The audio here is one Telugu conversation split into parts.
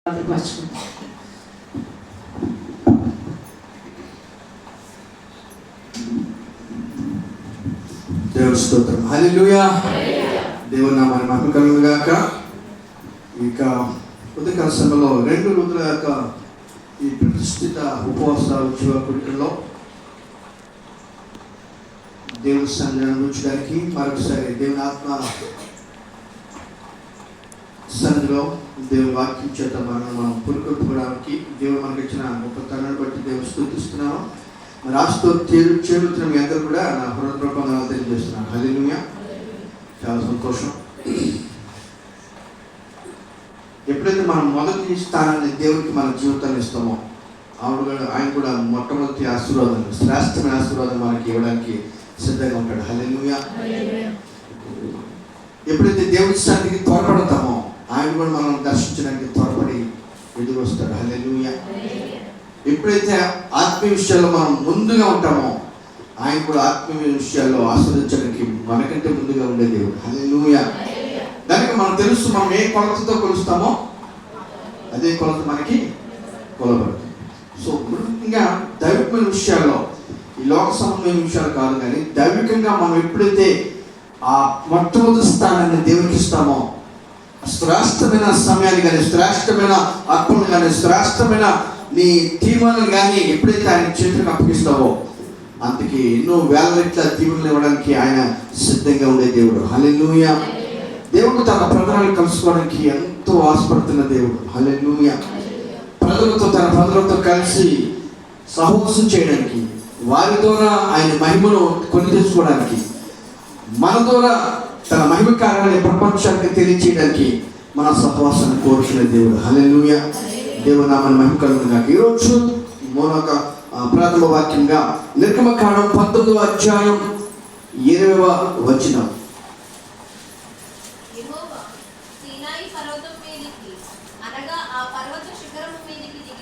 దేవుని స్తోత్రం. హల్లెలూయా. దేవుని నామానికి మహిమ కలుగును గాక. ఇక ఉదయకాల సమయంలో 2 రోజుల యొక్క ఈ ప్రతిష్ఠిత ఉపవాస ఉత్సవ కూడికల్లో దేవుని సన్నిధిని అనుభవించడానికి మరొకసారి దేవుని ఆత్మ సన్నిధిలో దేవుని వాక్యం చేత మనం పురుకొట్టుకోవడానికి దేవుడు మనకి ఇచ్చిన గొప్ప తరుణాన్ని బట్టి దేవుని స్తుతిస్తున్నాను. మరి ఆశతో చేరుతున్న మీ అందరూ కూడా నా హృదయపూర్వకంగా తెలియజేస్తున్నాను. హల్లెలూయా. చాలా సంతోషం. ఎప్పుడైతే మనం మొదటి స్థానాన్ని దేవుడికి మన జీవితాన్ని ఇస్తామో ఆయన కూడా మొట్టమొదటి ఆశీర్వాదం, శ్రేష్టమైన ఆశీర్వాదం మనకి ఇవ్వడానికి సిద్ధంగా ఉంటాడు. హల్లెలూయా. ఎప్పుడైతే దేవుడి స్థానానికి త్వరపడతామో ఆయన కూడా మనం దర్శించడానికి త్వరపడి ఎదురు వస్తాడు. హల్లెలూయా. ఎప్పుడైతే ఆత్మీయ విషయాల్లో మనం ముందుగా ఉంటామో ఆయన కూడా ఆత్మీయ విషయాల్లో ఆస్వాదించడానికి మనకంటే ముందుగా ఉండే దేవుడు. హల్లెలూయా. దానికి మనం తెలుసు, మనం ఏ కొలతతో కొలుస్తామో అదే కొలత మనకి కొలబడుతుంది. సో ముఖ్యంగా దైవికమైన విషయాల్లో, ఈ లోక సంబంధమైన విషయాలు కాదు కానీ దైవికంగా మనం ఎప్పుడైతే ఆ మొట్టమొదటి స్థానాన్ని దేవునికి ఇస్తామో, శ్రేష్టమైన సమయాన్ని కానీ, శ్రేష్టమైన అర్పణలు కానీ, శ్రేష్టమైన నీ తీర్మానాలు కానీ ఎప్పుడైతే ఆయన చేతులకు అప్పగిస్తావో అందుకే ఎన్నో వేల రెట్ల తీర్మానాలు ఇవ్వడానికి ఆయన సిద్ధంగా ఉండే దేవుడు. హల్లెలూయా. దేవుడు తన ప్రజలను కలుసుకోవడానికి ఎంతో ఆశపడుతున్న దేవుడు. హల్లెలూయా. తన ప్రజలతో కలిసి సహవాసం చేయడానికి, వారి ద్వారా ఆయన మహిమను కొని తెచ్చుకోవడానికి, మన ద్వారా తన మహిమ కార్యాన్ని ప్రపంచానికి తెలియచేయడానికి మన సహవాసాన్ని కోరుకునే దేవుడు. హల్లెలూయా. దేవుని నామానికి మహిమ కలుగును గాక. ఈరోజు మరొక ప్రాథమ వాక్యంగా నిర్గమకాండం 19వ అధ్యాయం 20వ వచనం. యెహోవా సీనాయి పర్వతం మీదకి అనగా ఆ పర్వత శిఖరం మీదకి దిగి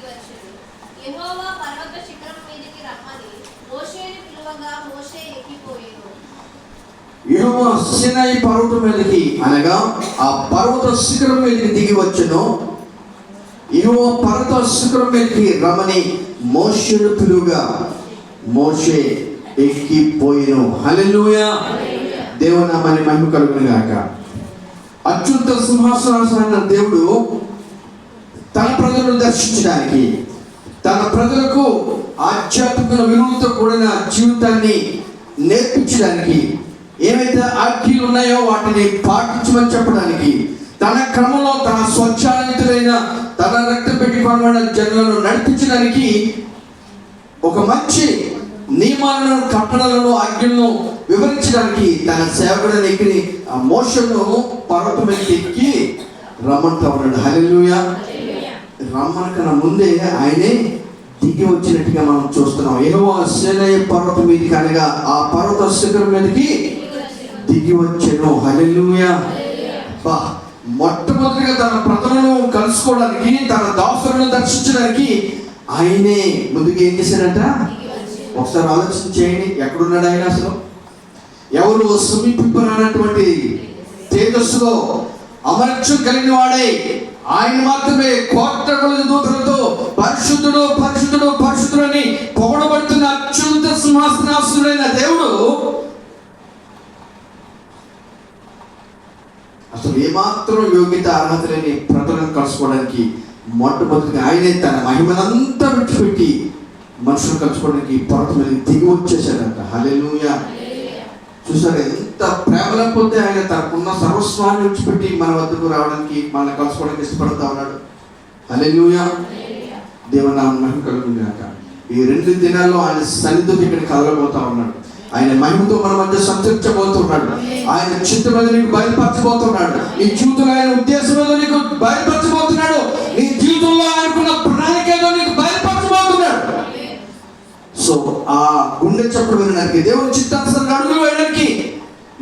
వచ్చెను. యెహోవా పర్వత శిఖరం మీదకి రమ్మని మోషేను పిలువగా మోషే ఎక్కిపోయెను. హల్లెలూయా. దేవుని నామానికి మహిమ కలుగును గాక. అత్యున్నత సింహాసనాసన దేవుడు తన ప్రజలను దర్శించడానికి, తన ప్రజలకు ఆధ్యాత్మిక విలువలతో కూడిన జీవితాన్ని నేర్పించడానికి, ఏవైతే ఆజ్ఞలు ఉన్నాయో వాటిని పాటించమని చెప్పడానికి, తన క్రమంలో తన స్వచ్ఛాయుతులైన తన రక్తం పెట్టి కొనబడిన జనులను నడిపించడానికి ఒక మంచి నియమాలను, కట్టడలను, ఆజ్ఞలను వివరించడానికి తన సేవకుడిని ఎక్కి ఆ మోషను పర్వతం ఎక్కి రమ్మంటూ ఉన్నాడు. హల్లెలూయా. రమ్మనకన్నా ముందే ఆయనే దిగి వచ్చినట్టుగా మనం చూస్తున్నాం. యెహోవా సీనాయి పర్వతం మీదకి అనగా ఆ పర్వత శిఖరం మీదకి దిగి వచ్చెను. హల్లెలూయా. మొట్టమొదటిగా తన ప్రజలను కలుసుకోవడానికి, తన దాసులను దర్శించడానికి ఆయనే ముందుగా ఏం చేశాడంట? ఒకసారి ఆలోచన చేయండి. ఎక్కడున్నాడు ఆయన? అసలు ఎవరు సమీపింపరానటువంటి తేజస్సులో అమరత్వం కలిగిన వాడే ఆయన మాత్రమే కోట్ల కొలది దూతలతో పరిశుద్ధుడు పరిశుద్ధుడు పరిశుద్ధుడు అని పొగడబడుతున్న అత్యున్నత సింహాసనాసనుడైన దేవుడు అసలు ఏమాత్రం యోగ్యత అర్హత లేని ప్రజలను కలుసుకోవడానికి మొట్టమొదటిగా ఆయనే తన మహిమనంతా విడిచిపెట్టి మనుషులు కలుసుకోవడానికి పర్వతం మీద దిగి వచ్చేసాడంట. హల్లెలూయా. చూసారు ఎంత ప్రేమ లేకపోతే ఆయన తనకున్న సర్వస్వాన్ని విడిచిపెట్టి మన వద్దకు రావడానికి, మనల్ని కలుసుకోవడానికి ఇష్టపడతా ఉన్నాడు. హల్లెలూయా. దేవుని నామమునకు మహిమ కలుగును గాక. ఈ 2 దినాల్లో ఆయన సన్నిధికి ఇక్కడ కలగబోతా ఉన్నాడు. ఆయన మహిమతో మన మధ్య సంచరించబోతున్నాడు. ఆయన చిత్తం మీద నీకు బయలుపరచబోతున్నాడు. నీ జీవితంలో ఆయన ఉద్దేశం ఏదో నీకు బయలుపరచబోతున్నాడు. నీ జీవితంలో ఆయనకున్న ప్రణాళిక ఏదో నీకు బయలుపరచబోతున్నాడు. సో ఆ గుండె చప్పుడు వినడానికి, దేవుని చిత్తానుసారంగా అడుగులు వేయడానికి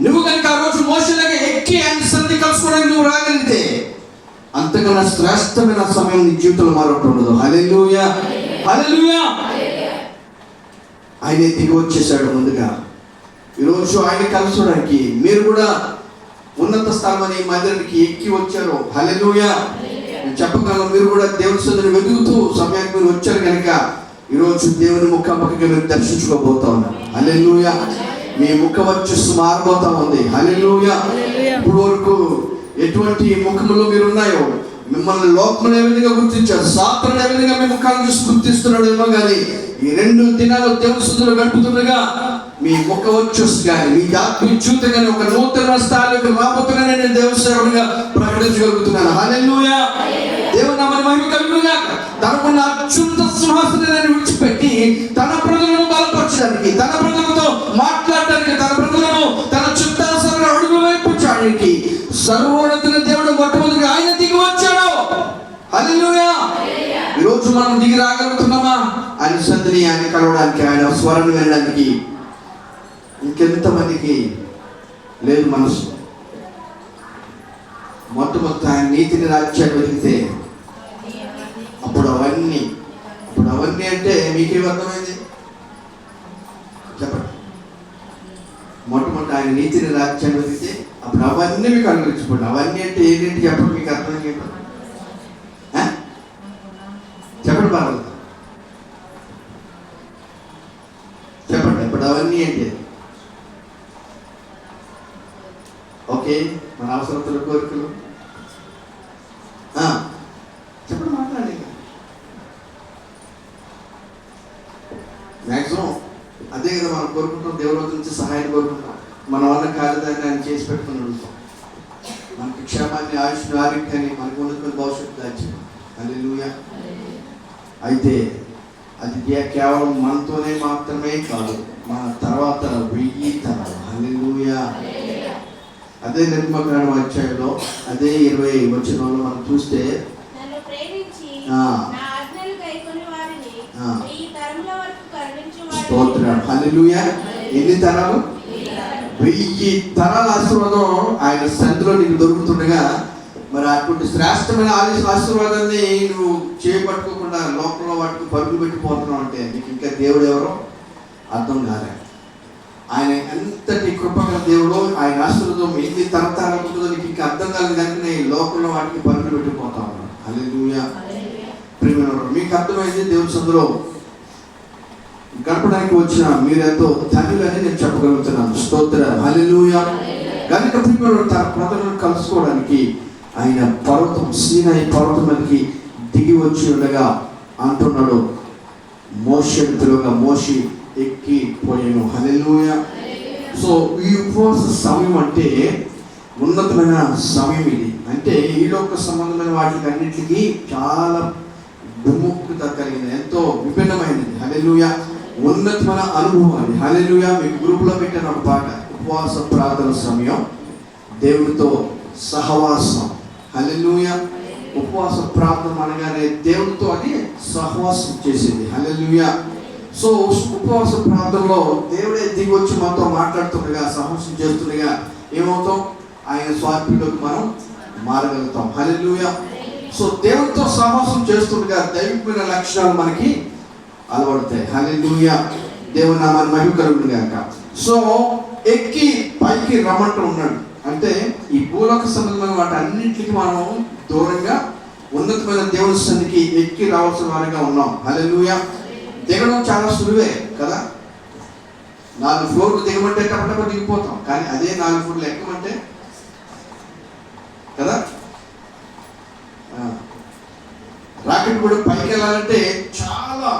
నువ్వు కనుక ఆ రోజు మోషేలాగా ఎక్కి ఆయన సన్నిధి కలుసుకోవడానికి నువ్వు రాగలిగితే అంతకన్నా శ్రేష్టమైన సమయం నీ జీవితంలో మరొకటి ఉండదు. హల్లెలూయా. హల్లెలూయా. ఆయనే దిగి వచ్చేసాడు. ముందుగా ఈరోజు ఆయన కలుసుకోవడానికి మీరు కూడా ఉన్నత స్థానం అనే మందిరానికి ఎక్కి వచ్చారు. హల్లెలూయా. చెప్పగలం. మీరు కూడా దేవుని సన్నిధిని వెతుకుతూ సమయానికి మీరు వచ్చారు కనుక ఈరోజు దేవుని ముఖాముఖిగా మీరు దర్శించుకోబోతా ఉన్నారు. హల్లెలూయా. మీ ముఖ వర్చస్సు మారబోతా ఉంది. హల్లెలూయా. ఇప్పుడు వరకు ఎటువంటి ముఖములో మీరు ఉన్నాయో మిమ్మల్ని లోకములు ఏ విధంగా గుర్తించారు, సాతాను ఏ విధంగా మీ ముఖాలను చూసి గుర్తిస్తున్నాడు ఏమో కానీ ఈ 2 దినాలు దేవుని సన్నిధిలో గడుపుతుండగా మీ ముఖ వర్చస్సు కానీ మీ ఆత్మీయ జీవితం కానీ ఒక నూతన స్థాయిలోకి రాబోతుందని నేను దేవుని సేవకుడిగా ప్రకటించగలుగుతున్నాను. హల్లెలూయా. దేవుని నామమున మహిమ కలుగును గాక. తనకున్న అత్యున్నత సింహాసనాన్ని విడిచిపెట్టి తన ప్రజలను బలపరచడానికి, తన ప్రజలతో మాట్లాడడానికి, తన ప్రజలను తన చిత్తానుసారంగా అడుగుల వైపు చాడడానికి సర్వోన్నతుల దేవుడు మొట్టమొదటిగా ఆయన దిగి వచ్చాడు. హల్లెలూయా. ఈరోజు మనం దిగి రాగలుగుతున్నామా? ఆయన సన్నిధిని, ఆయన కలవడానికి, ఆయన స్వరాన్ని వినడానికి ఇంకెంతమందికి లేదు మనసు? మొట్టమొదటి ఆయన నీతిని రాజ్యాన్ని వెతికితే అప్పుడు అవన్నీ అంటే మీకేం అర్థమైంది చెప్పండి. మొట్టమొదటి ఆయన నీతిని రాజ్యాన్ని వెతికితే అప్పుడు అవన్నీ మీకు అనుగ్రహించబడి. అవన్నీ అంటే ఏంటంటే చెప్పండి, మీకు అర్థం చెప్పండి. చెప్పండి పర్వాలేదు, చెప్పండి. ఇప్పుడు అవన్నీ ఏంటి? ఓకే, మన అవసరతలు, కోరికలు చెప్పండి, మాట్లాడి. మ్యాక్సిమం అదే కదా మనం కోరుకుంటాం. దేవుడి నుంచి సహాయం కోరుకుంటాం. మన వల్ల కాలేదాన్ని ఆయన చేసి పెట్టుకుని అడుగుతాం. మనకి క్షేమాన్ని, ఆయుష్ని, ఆరోగ్యాన్ని, మనకు ఉన్నటువంటి భవిష్యత్తు దాచి. హల్లెలూయా. అయితే అది కేవలం మనతోనే మాత్రమే కాదు, మన తర్వాత 1000 తరాలు. హల్లెలూయా. అదే నిర్మకాండం అధ్యాయంలో అదే 20 వచనంలో మనం చూస్తే స్తోత్రం. హల్లెలూయా. ఎన్ని తరాలు? 1000 తరాల ఆశీర్వాదం ఆయన సన్నిధిలో నీకు దొరుకుతుండగా మరి అటువంటి శ్రేష్టమైన ఆశీర్వాదాన్ని నువ్వు చేపట్టుకోకుండా లోకంలో వాటికి పరుగులు పెట్టిపోతున్నావు అంటే నీకు ఇంకా దేవుడు ఎవరో అర్థం కాలే. ఆయన ఎంతటి కృపగల దేవుడు, ఆయన ఆశీర్వాదం ఎన్ని తరతరాలు ఉంటుందో నీకు ఇంకా అర్థం కాలేదు కనుక నేను లోకంలో వాటికి పరుగులు పెట్టిపోతా ఉన్నాను. హల్లెలూయా. ప్రియమైనవారు, మీకు అర్థమైంది దేవుని సన్నిధిలో గడపడానికి వచ్చిన మీరెంతో ధన్యులని నేను చెప్పగలుగుతున్నాను. స్తోత్రం. హల్లెలూయా. కనుక ప్రియమైనవారు, తన ప్రజలను కలుసుకోవడానికి ఆయన పర్వతం, సీనాయి పర్వతం మీదకి దిగి వచ్చి ఉండగా అంటున్నాడు, మోషేను పిలువగా మోషే ఎక్కిపోయాను. హల్లెలూయా. సో ఈ ఉపవాస సమయం అంటే ఉన్నతమైన సమయం. ఇది అంటే ఈ లోక సంబంధమైన వాటికి అన్నింటికి చాలా విముక్తత కలిగింది, ఎంతో విభిన్నమైనది. హల్లెలూయా. ఉన్నతమైన అనుభవం అది. హల్లెలూయా. మీకు గ్రూపులో పెట్టిన ఒక పాట, ఉపవాస ప్రార్థన సమయం, దేవుడితో సహవాసం. హల్లెలూయా. ఉపవాస ప్రార్థన అనగానే దేవుడితో అది సహవాసం చేసింది. హల్లెలూయా. సో ఉపవాస ప్రార్థనలో దేవుడే దిగి వచ్చి మనతో మాట్లాడుతుండగా, సహవాసం చేస్తుండగా ఏమవుతాం? ఆయన స్వార్థంలోకి మనం మారగలుగుతాం. హల్లెలూయా. సో దేవుడితో సహవాసం చేస్తుండగా దైవికమైన లక్షణాలు మనకి అలవడతాయి. హల్లెలూయా. దేవుని నామాన్ని మహిమ కలుగును గాక. సో ఎక్కి పైకి రమ్మంటూ ఉన్నాడు. అంటే ఈ భూలోక సంబంధమైన వాటి అన్నింటికి మనం దూరంగా ఉన్నతమైన దేవుని సన్నిధికి ఎక్కి రావాల్సిన వారిగా ఉన్నాం. హల్లెలూయా. దిగడం చాలా సులువే కదా. 4 ఫ్లోర్లు దిగమంటే టపటప దిగిపోతాం. కానీ అదే 4 ఫ్లోర్లు ఎక్కమంటే కదా, రాకెట్ కూడా పైకి వెళ్ళాలంటే చాలా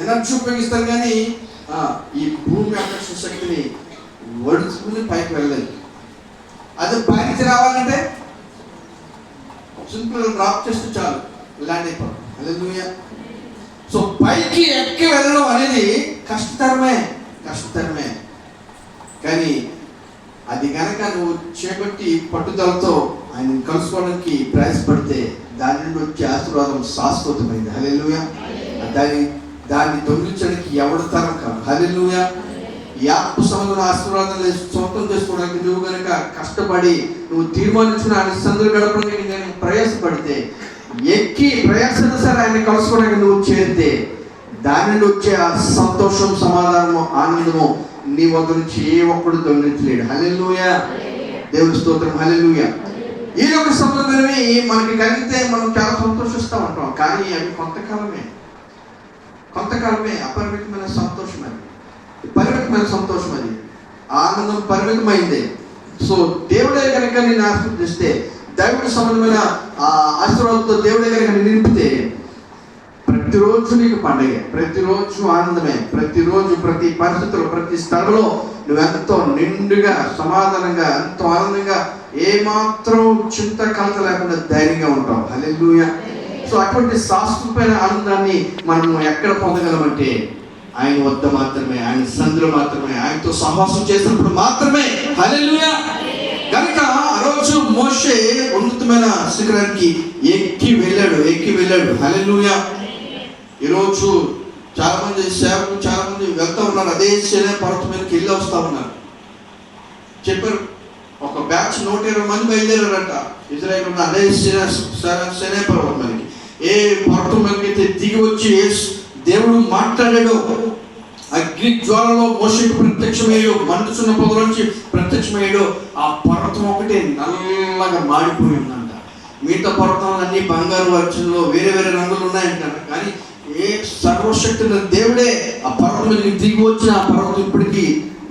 ఎనర్జీ ఉపయోగిస్తారు. కానీ ఈ భూమి ఆకర్షణ శక్తిని వడుచుకుని పైకి వెళ్ళలేదు. అది పైకి రావాలంటే సింపుల్ డ్రాప్ చేస్తే చాలు, ల్యాండ్ అయిపోవడం. హల్లెలూయా. సో పైకి ఎక్కి వెళ్ళడం అనేది కష్టతరమే. కానీ అది కనుక నువ్వు చేపట్టి పట్టుదలతో ఆయన కలుసుకోవడానికి ప్రయాసపడితే దాని నుండి వచ్చే ఆశీర్వాదం శాశ్వతమైంది. హల్లెలూయా. దాన్ని దొంగిలించడానికి ఎవరి తరం కాదు. హల్లెలూయా. ఈ ఆత్మ సంబంధమైన ఆశీర్వాదాలు సొంతం చేసుకోవడానికి నువ్వు కనుక కష్టపడి నువ్వు తీర్మానించుకుని ఆయన సందులు గడపడానికి నేను ప్రయాసపడితే, ఎక్కి ప్రయాసన సరే ఆయన కలుసుకోవడానికి నువ్వు చేరితే దాని నుండి వచ్చే ఆ సంతోషం, సమాధానము, ఆనందము నీ వద్ద నుంచి ఏ ఒక్కడు దొంగిలించలేడు. హల్లెలూయా. దేవుని స్తోత్రం. హల్లెలూయా. ఈ యొక్క సంబంధమైనవి మనకి కలిగితే మనం చాలా సంతోషిస్తూ ఉంటాం. కానీ అవి కొంతకాలమే అపరిమితమైన సంతోషం, అది పరిమితమైన సంతోషం, అది ఆనందం పరిమితమైందే. సో దేవుడే కనుక నేను ఆశీర్వదిస్తే, దైవుడి సంబంధమైన ఆశీర్వాదంతో దేవుడే కనుక నేను నింపితే, ప్రతిరోజు నీకు పండగ, ప్రతిరోజు ఆనందమే, ప్రతిరోజు ప్రతి పరిస్థితుల్లో ప్రతి స్థలంలో నువ్వెంతో నిండుగా సమాధానంగా ఎంతో ఆనందంగా ఏమాత్రం చింత కలత లేకుండా ధైర్యంగా ఉంటావు. హల్లెలూయా. సో అటువంటి శాశ్వతమైన ఆనందాన్ని మనం ఎక్కడ పొందగలమంటే ఆయన వద్ద మాత్రమే, ఆయన సన్నిధిలో మాత్రమే, ఆయనతో సహవాసం చేసినప్పుడు మాత్రమే. హల్లెలూయా. కనుక ఆ రోజు మోషే ఉన్నతమైన శిఖరానికి ఎక్కి వెళ్ళాడు. హల్లెలూయా. ఈరోజు చాలా మంది సేవకులు చాలా మంది వెళ్తూ ఉన్నారు, అదే సేనే పర్వతం మీదకి వెళ్ళి వస్తూ ఉన్నారు. చెప్పారు, ఒక బ్యాచ్ 120 మంది బయలుదేరారట ఇజ్రాయేల్ ఉన్న అదే సేనే పర్వతం మీదకి. ఏ పర్వతం మీదకి దిగి వచ్చి దేవుడు మాట్లాడాడు, అగ్ని జ్వాలలో మోషేకు ప్రత్యక్షమయ్యాడు, మండుచున్న పొదలోంచి ప్రత్యక్షమయ్యాడు. ఆ పర్వతం ఒకటే నల్లగా మాడిపోయి ఉందంట. మిగతా పర్వతాలన్నీ బంగారు వర్షంలో వేరే రంగులు ఉన్నాయంట. కానీ ఏ సర్వశక్తి దేవుడే ఆ పర్వతం మీద దిగి వచ్చిన ఆ పర్వతం ఇప్పటికీ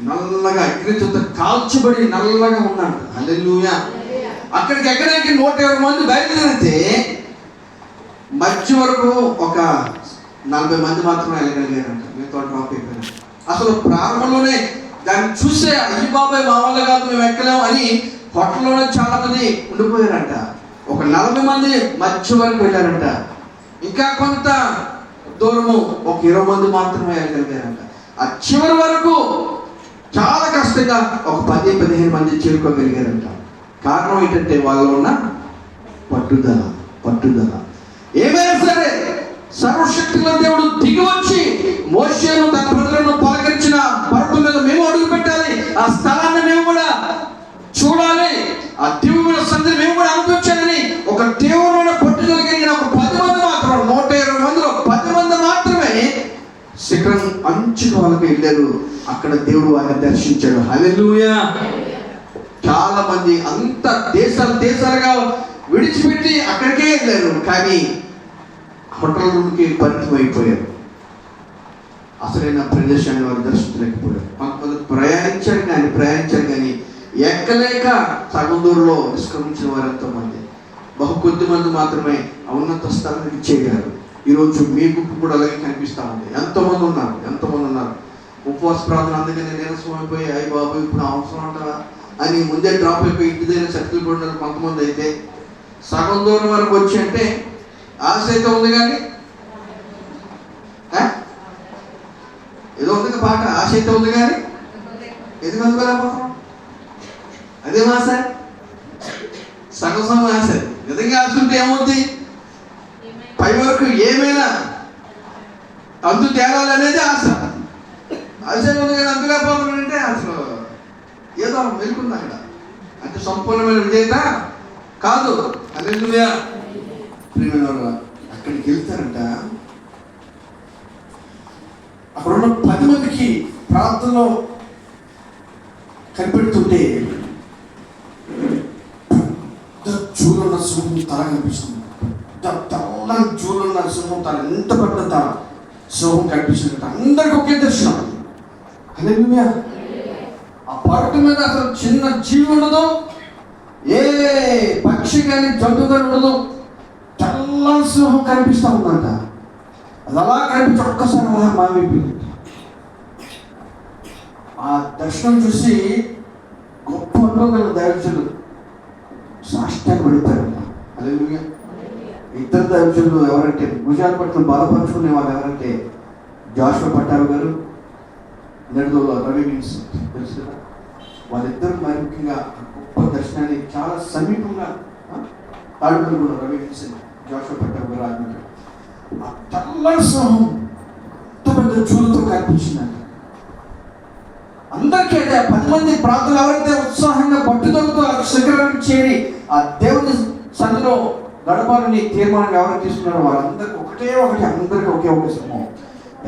నల్లగా అగ్నితో కాల్చబడి నల్లగా ఉందంట. హల్లెలూయా. అక్కడికి ఎక్కడానికి 120 మంది బయలుదేరితే మధ్య వరకు ఒక 40 మంది మాత్రమే వెళ్ళగలిగారంట. మీతో డ్రాప్ అయిపోయారు. అసలు ప్రారంభంలోనే దాన్ని చూసే అయ్యి బాబాయ్ మా వల్ల కాదు మేము ఎక్కలేము అని హోటల్లోనే చాలా మంది ఉండిపోయారంట. ఒక 40 మంది మధ్య వరకు వెళ్ళారంట. ఇంకా కొంత దూరము ఒక 20 మంది మాత్రమే వెళ్ళగలిగారంట. ఆ చివరి వరకు చాలా కష్టంగా ఒక 10-15 మంది చేరుకోగలిగారంట. కారణం ఏంటంటే వాళ్ళలో ఉన్న పట్టుదల. ఏమైనా సరే సర్వశక్తిలో దేవుడు దిగి వచ్చి మోషేను తన ప్రజలను పలకరించిన పర్వతం మీద మేము అడుగు పెట్టాలి, ఆ స్థలాన్ని మేము కూడా చూడాలి, ఆ దేవుని సన్నిధిని మేము కూడా అనుభవించాలని ఒక దేవుని పట్టుదల కలిగిన ఒక 10 మంది మాత్రం 120 మందిలో 10 మంది మాత్రమే శిఖరం అంచుకు వాళ్ళకి వెళ్ళారు. అక్కడ దేవుడు వారిని దర్శించాడు. హల్లెలూయా. చాలా మంది అంత దేశాలుగా విడిచిపెట్టి అక్కడికే వెళ్ళారు, కానీ హోటల్ రూమ్కి పరిమితం అయిపోయారు. అసలైన ప్రదేశాన్ని వారు దర్శించలేకపోయారు. కొంతమంది ప్రయాణించారు కానీ ఎక్కలేక సగం దూరంలో నిష్క్రమించిన వారు ఎంతోమంది. కొద్ది మంది మాత్రమే ఉన్నత స్థలానికి చేరారు. ఈరోజు మీ గుంపు కూడా అలాగే కనిపిస్తూ ఉంది. ఎంతోమంది ఉన్నారు. ఉపవాస ప్రార్థన అందుకని నీరసం అయిపోయి అయ్యి బాబు ఇప్పుడు అవసరం అంటారా అని ముందే డ్రాప్ అయిపోయి ఇంటి దగ్గర సర్కిల్ పడినారు. కొంతమంది అయితే సగం దూరం వరకు వచ్చి అంటే ఆశ అయితే ఉంది, కానీ ఏదో ఉంది పాట, ఆశ అయితే ఉంది కానీ ఎందుకు అందుకోలేకపోతున్నాం? అదే ఆశ, సగం ఆశ. నిజంగా ఆశ ఉంటే ఏమవుద్ది? పై వరకు ఏమైనా అందు తేలాలి అనేది ఆశ ఉంది కానీ అందులేకపోతున్నాడంటే అసలు ఏదో మెలుకుంది అక్కడ. అంటే సంపూర్ణమైన విజేత కాదు. హల్లెలూయా. ప్రియమైన అక్కడికి వెళ్తారంట. అక్కడ ఉన్న 10 మందికి ప్రార్థనలో కనిపెడుతుంటే జూలున్న సింహం తల కనిపిస్తుంది. తెల్లని జూలున్న సింహం తల, ఎంత పెద్ద తల సింహం కనిపిస్తుంది. అందరికి ఒకే దర్శనం. హల్లెలూయా. ఆ పర్వతం మీద అసలు చిన్న జీవి ఉండదు, ఏ పక్షి కానీ జంతువు కానీ ఉండదు. తెల్లని సింహం కనిపిస్తూ ఉందంట. అది అలా కనిపించి ఒక్కసారి అలా మామైపోయింది. ఆ దర్శనం చూసి గొప్ప అనుభవం దైవజనులు సాష్టాన్ని పడిపోయారంట. హల్లెలూయా. ఇద్దరు దైవజనులు ఎవరంటే భుజాల పట్ల బలపరుచుకునే వాళ్ళు ఎవరంటే జాషువా పట్టారు గారు, నెడుదోలో రవి విన్సెంట్, తెలుసు కదా. వాళ్ళిద్దరు మరి ముఖ్యంగా గొప్ప దర్శనాన్ని చాలా సమీపంగా తాడుకుని కూడా రవి విన్సెంట్, జాషువా పట్టారు గారు ఆత్మీయులు. ఆ తెల్లని సింహం ఎంత పెద్ద చూలతో కనిపించిందంట. అందరికీ అదే 10 మంది ప్రార్థనలు ఎవరైతే ఉత్సాహంగా పట్టుదలతో శిఖరానికి చేరి ఆ దేవుని సన్నిధిలో గడపాలని తీర్మానం ఎవరు తీసుకున్నారో వారందరికీ అందరికీ ఒకే సింహం.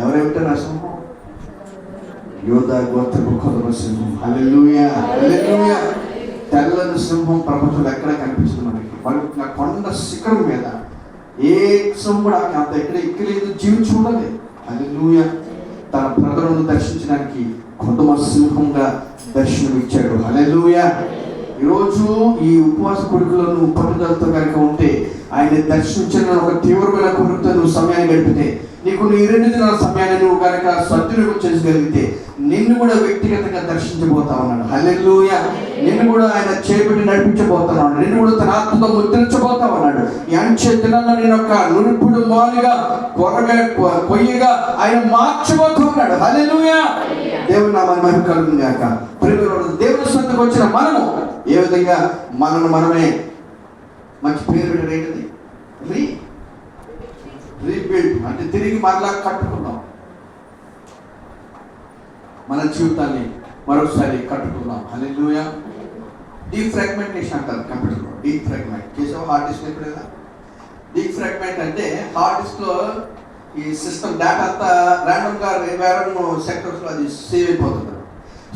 ఎవరేమిటారు ఆ సింహం? యోధా గోత్రపు కొదవ సింహం. హల్లెలూయా. తెల్లని సింహం ప్రపంచంలో ఎక్కడ కనిపిస్తుంది మనకి. పలుకున్న కొండ శిఖరం మీద ఏ సింహం కూడా అంత ఎక్కడ ఎక్కలేదు, జీవించి ఉండలేదు. హల్లెలూయా. తన ప్రజలను దర్శించడానికి కొద్దిమ సింహంగా దర్శనం ఇచ్చాడు. హల్లెలూయా. ఈరోజు ఈ ఉపవాస కొడుకులను పట్టుదలతో కనుక ఉంటే, ఆయన దర్శించిన ఒక తీవ్రమైన కొడుకుతో నువ్వు సమయాన్ని గడిపితే, నీకు నీ 2 దినాల సమయాన్ని నువ్వు కనుక సద్వినియోగం చేసుకోగలిగితే, నిన్ను కూడా వ్యక్తిగతంగా దర్శించబోతా ఉన్నాడు. హల్లెలూయా. నిన్ను కూడా ఆయన చేపట్టి నడిపించబోతున్నాడు. నిన్ను కూడా తన ఆత్మతో ముద్రించబోతా ఉన్నాడు. ఈ అంచె దినాల్లో నేను ఒక నునుపుడు మాలుగా కొయ్యగా ఆయన మార్చబోతా ఉన్నాడు. హల్లెలూయా. దేవుని నామాన్ని మహిమ కలుగును గాక. ప్రియమైన దేవుని సన్నిధికి వచ్చిన మనము ఏ విధంగా మనమే మంచి పేరు పెట్టడం ఏంటిది? రీబిల్డ్ అంటే తిరిగి మరలా కట్టుకుందాం. మన జీవితాన్ని మరొకసారి కట్టుకుందాం. హల్లెలూయా. డీఫ్రాగ్మెంటేషన్ అంటారు కంప్యూటర్లో. డీఫ్రాగ్మెంట్ చేసావు హార్డ్ డిస్క్ ఎప్పుడైనా? డీఫ్రాగ్మెంట్ అంటే హార్డ్ డిస్క్లో ఈ సిస్టమ్ డేటా అంతా ర్యాండమ్గా వేరే సెక్టర్స్లో అది సేవ్ అయిపోతుంది.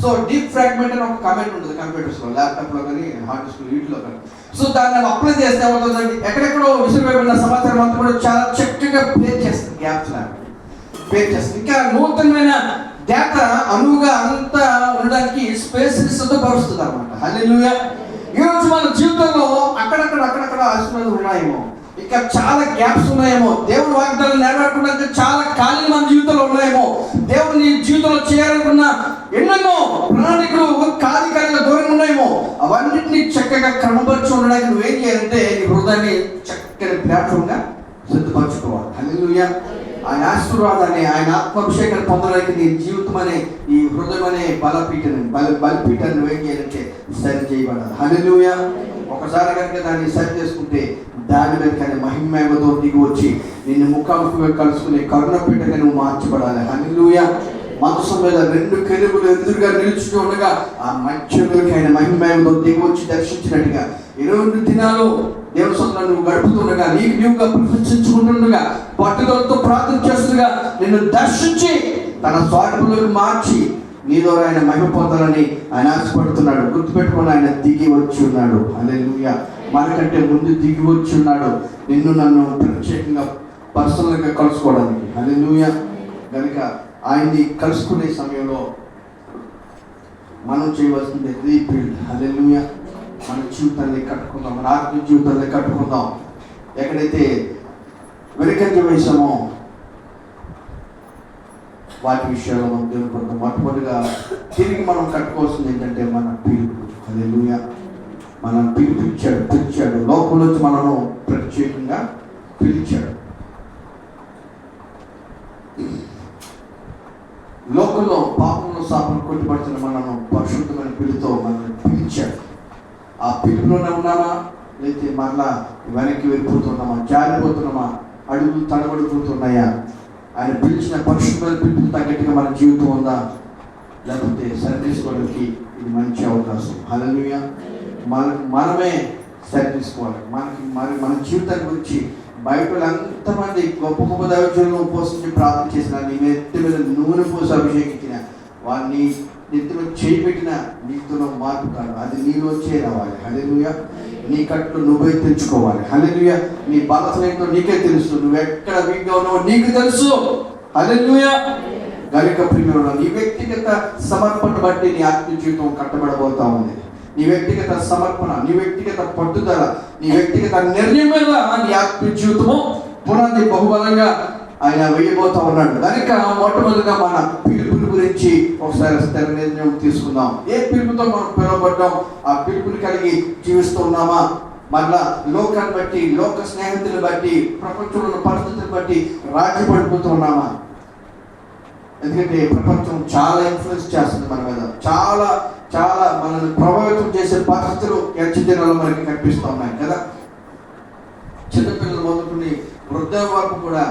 సో డీప్ ఫ్రాగ్మెంట్ అని ఒక కమెంట్ ఉంటుంది కంప్యూటర్స్లో, ల్యాప్టాప్లో కానీ హార్డ్ డిస్క్లో వీటిలో కానీ. సో దాన్ని అప్లై చేస్తే ఏమవుతుందండి, ఎక్కడెక్కడో విసిరివేయబడిన సమాచారం అంతా కూడా చాలా చక్కగా ప్లేర్ చేస్తుంది, గ్యాప్స్ లాగా ప్లేర్ చేస్తుంది. ఇంకా నూతనమైన డేటా అనువుగా అంతా ఉండడానికి స్పేస్ సిద్ధపరుస్తుంది అనమాట. హల్లెలూయా. ఈరోజు మన జీవితంలో అక్కడక్కడ ఆశీర్వాదాలు ఉన్నాయేమో, ఇంకా చాలా గ్యాప్స్ ఉన్నాయేమో, దేవుని వాగ్దానాలు నెరవేరకుండా చాలా ఖాళీ మన జీవితంలో ఉన్నాయేమో, దేవుని జీవితంలో చేయాలనుకున్న ఎన్నెన్నో ప్రణాళికలు కార్యకాలంగా దూరంగా ఉన్నాయేమో, అవన్నింటినీ చక్కగా క్రమపరిచి ఉండడానికి నువ్వేం చేయాలంటే నీ హృదయాన్ని చక్కని ప్లాట్ఫామ్గా సిద్ధపరచుకోవాలి. హల్లెలూయా. ఆయన ఆశీర్వాదాన్ని, ఆయన ఆత్మాభిషేకాన్ని పొందడానికి నీ జీవితం అనే ఈ హృదయం అనే బలిపీఠాన్ని నువ్వేం చేయాలంటే సరి చేయబడాలి. హల్లెలూయా. ఒకసారి కనుక దాన్ని సరి చేసుకుంటే దాని వెనుక మహిమతో దిగి వచ్చి నిన్ను ముఖాముఖిగా కలుసుకుని కరుణపీఠగా నువ్వు మార్చబడాలి. హల్లెలూయా. మంచం మీద 2 కెరూబులు ఎదురుగా నిలుచుతూ ఉండగా ఆ మధ్యలోకి ఆయన మహిమతో దిగి వచ్చి దర్శించినట్టుగా 20 దినాలు దేవుని సన్నిధిలో నువ్వు గడుపుతుండగా, నీకు నీవుగా ప్రశంసించుకుంటుండగా, పట్టుదలతో ప్రార్థన చేస్తుండగా నిన్ను దర్శించి తన స్వార్థంలోకి మార్చి నీ ద్వారా ఆయన మహిమ పొందాలని ఆయన ఆశపడుతున్నాడు. గుర్తుపెట్టుకుని ఆయన దిగి వచ్చి ఉన్నాడు. హల్లెలూయా. మనకంటే ముందు దిగి వచ్చి ఉన్నాడు నిన్ను నన్ను ప్రత్యేకంగా పర్సనల్గా కలుసుకోవడానికి. హల్లెలూయా. కనుక ఆయన్ని కలుసుకునే సమయంలో మనం చేయవలసింది రీబిల్డ్. హల్లెలూయా. మన జీవితాన్ని కట్టుకుందాం, మన ఆత్మీయ జీవితాన్ని కట్టుకుందాం. ఎక్కడైతే వెనుకంజ వేసామో వాటి విషయాల్లో మనం దేవుని కొరకు మొట్టమొదటిగా తిరిగి మనం కట్టుకోవాల్సింది ఏంటంటే మన పిలుపు. హల్లెలూయా. మనం పిలిచాడు లోకంలో నుంచి మనము ప్రత్యేకంగా పిలిచాడు. లోకంలో పాపంలో శాపంలో కొట్టిపడుతున్న మనను పరిశుద్ధమైన పిలుతో మనల్ని పిలిచాడు. ఆ పిలుపులోనే ఉన్నామా, లేకపోతే మరలా వెనక్కి వెళ్ళిపోతున్నామా, జారిపోతున్నామా, అడుగులు తడబడిపోతున్నాయా? ఆయన పిలిచిన పరిశుద్ధమైన పిలుపు తగ్గట్టుగా మన జీవితం ఉందా, లేకపోతే సరి తీసుకోవడానికి ఇది మంచి అవకాశం. హల్లెలూయా. మనమే సరి తీసుకోవాలి. మన జీవితాన్ని గురించి బయట ఎంతమంది గొప్ప గొప్ప దైవజనులను పోషించి ప్రార్థన చేసిన, నీ నెత్తి మీద నూనె పోసి అభిషేకించిన, వారిని నెత్తి మీద చేయి పెట్టిన నీతో మార్పు కాదు, అది నీలోంచే రావాలి. హల్లెలూయా. నీ కట్లు నువ్వే తెచ్చుకోవాలి. హల్లెలూయా. నీ బలహీనతలో నీకే తెలుసు, నువ్వు ఎక్కడ వీక్గా ఉన్నావో నీకు తెలుసు. హల్లెలూయా. గనుక ప్రియమైన నీ వ్యక్తిగత సమర్పణ బట్టి నీ ఆత్మీయ జీవితం కట్టబడబోతా ఉంది. నీ వ్యక్తిగత సమర్పణ, నీ వ్యక్తిగత పట్టుదల, నీ వ్యక్తిగత నిర్ణయం మీద నీ ఆత్మీయ జీవితము పునాది బహుబలంగా ఆయన వేయబోతా ఉన్నాడు. కనుక మొట్టమొదటిగా మన పిలుపుని గురించి ఒకసారి స్థిర నిర్ణయం తీసుకుందాం. ఏ పిలుపుతో మనం పిలువబడ్డాం, ఆ పిలుపుని కలిగి జీవిస్తూ ఉన్నామా, మళ్ళా లోకాన్ని బట్టి, లోక స్నేహితులను బట్టి, ప్రపంచంలో పరిస్థితులను బట్టి రాజీ పడిపోతూ ఉన్నామా? ఎందుకంటే ప్రపంచం చాలా ఇన్ఫ్లుయెన్స్ చేస్తుంది మన మీద, చాలా చాలా మనల్ని ప్రభావితం చేసే పరిస్థితులు దినాల్లో మనకి కనిపిస్తూ ఉన్నాయి కదా. చిన్నపిల్లలు మొదలుకుని వృద్ధ వరకు కూడా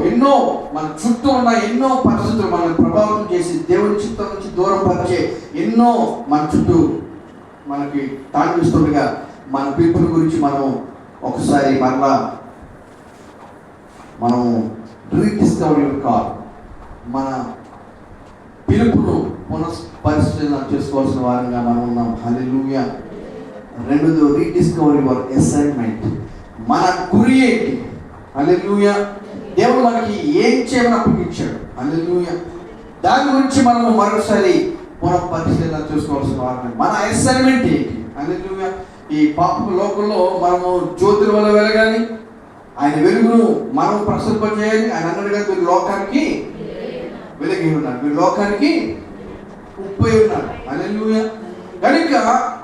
ఎన్నో మన చుట్టూ ఉన్న ఎన్నో పరిస్థితులు మనల్ని ప్రభావితం చేసి దేవుని చిత్తం నుంచి దూరం పరిచే ఎన్నో మన చుట్టూ మనకి తాండిస్తుండగా మన పిలుపుల గురించి మనం ఒకసారి మరలా మనం రీడిస్కవరీ కాదు, మన పిలుపును పునఃపరిశీలన చేసుకోవాల్సిన వారంగా మనం ఉన్నాం. హల్లెలూయా. రెండోది, రీడిస్కవర్ యువర్ అసైన్మెంట్. మన గురి ఏంటి? హల్లెలూయా. దేవుడు మనకి ఏం చేయమని అప్పగించాడు? హల్లెలూయా. దాని గురించి మనము మరోసారి పునఃపరిశీలన చేసుకోవాల్సిన వారం. మన అసైన్మెంట్ ఏంటి? హల్లెలూయా. ఈ పాప లోకంలో మనము జ్యోతుల వల్ల వెలగాలి, ఆయన వెలుగును మనం ప్రసరింపజేయాలి. ఆయన అన్నట్టుగా మీరు లోకానికి వెలుగు ఉన్నారు, మీరు లోకానికి ఉప్పు ఉన్నారు. హల్లెలూయా. కనుక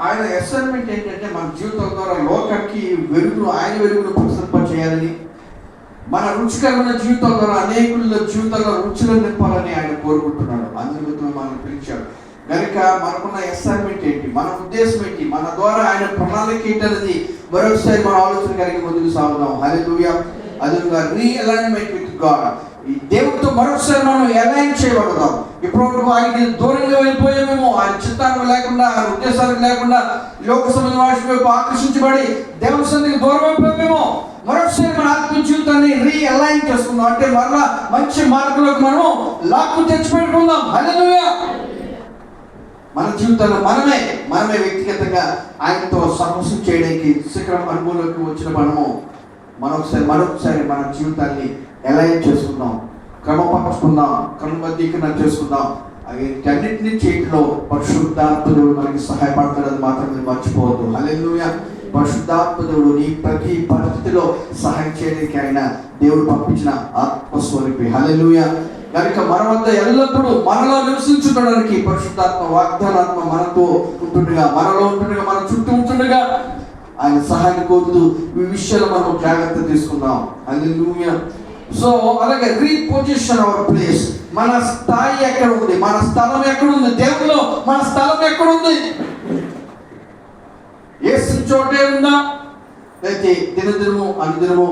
ఆయన అసైన్మెంట్ ఏంటంటే మన జీవితాల ద్వారా లోకానికి వెలుగును, ఆయన వెలుగును ప్రసరింపజేయాలని, మన రుచికరమైన జీవితాల ద్వారా అనేకుల జీవితాల్లో రుచులు నింపాలని ఆయన కోరుకుంటున్నాడు. అందుకు మనం పిలిచాడు. కనుక మనకున్న అసైన్మెంట్ ఏంటి, మన ఉద్దేశం ఏంటి, మన ద్వారా ఆయన ప్రణాళిక ఏంటనేది మరొకసారి మన ఆలోచన కలిగి ముందుకు సాగుదాం. హల్లెలూయా. అదుగా రీఅలైన్మెంట్ విత్ గాడ్. ఈ దేవుడితో మరొకసారి మనం అలైన్ చేయబడదాం. ఇప్పుడు ఆయనకి దూరంగా వెళ్ళిపోయామేమో, ఆయన చిత్తానికి లేకుండా, ఆయన ఉద్దేశాలకు లేకుండా లోక సంబంధ వాటి వైపు ఆకర్షించబడి దేవుని సన్నిధికి దూరం అయిపోయామేమో. మరొకసారి మన ఆత్మ జీవితాన్ని రీఅలైన్ చేసుకుందాం. అంటే మరలా మంచి మార్గంలోకి మనం లాక్కు తెచ్చిపెట్టుకుందాం. హల్లెలూయా. మన జీవితాల్లో మనమే వ్యక్తిగతంగా ఆయనతో సహవాసం చేయడానికి శిఖరం అనుభవంలోకి వచ్చిన మనము మరొకసారి మన జీవితాన్ని అలైన్ చేసుకుందాం, క్రమపరుచుకుందాం, క్రమబద్ధీకరణ చేసుకుందాం. అన్నింటినీ చేయడంలో పరిశుద్ధాత్మ మనకి సహాయపడతాడని మాత్రం మర్చిపోవద్దు. హల్లెలూయా. పరిశుద్ధాత్మ దేవుడు నీ ప్రతి పరిస్థితిలో సహాయం చేయడానికి ఆయన దేవుడు పంపించిన ఆత్మస్వరూపి. హల్లెలూయా. కనుక మన వద్ద ఎల్లప్పుడూ మనలో నివసించుకోవడానికి పరిశుద్ధాత్మ వాగ్దానాత్మ మనతో ఉంటుండగా, మనలో ఉంటుండగా, మన చుట్టూ ఉంటుండగా ఆయన సహాయాన్ని కోరుతూ ఈ విషయాలు మనం జాగ్రత్త తీసుకుందాం. హల్లెలూయా. సో అలాగే రీపొజిషన్ అవర్ ప్లేస్. మన స్థాయి ఎక్కడ ఉంది, మన స్థలం ఎక్కడ ఉంది, దేవుల్లో మన స్థలం ఎక్కడ ఉంది? యేసు చోటే ఉందా, అయితే దినదినము అనుదినము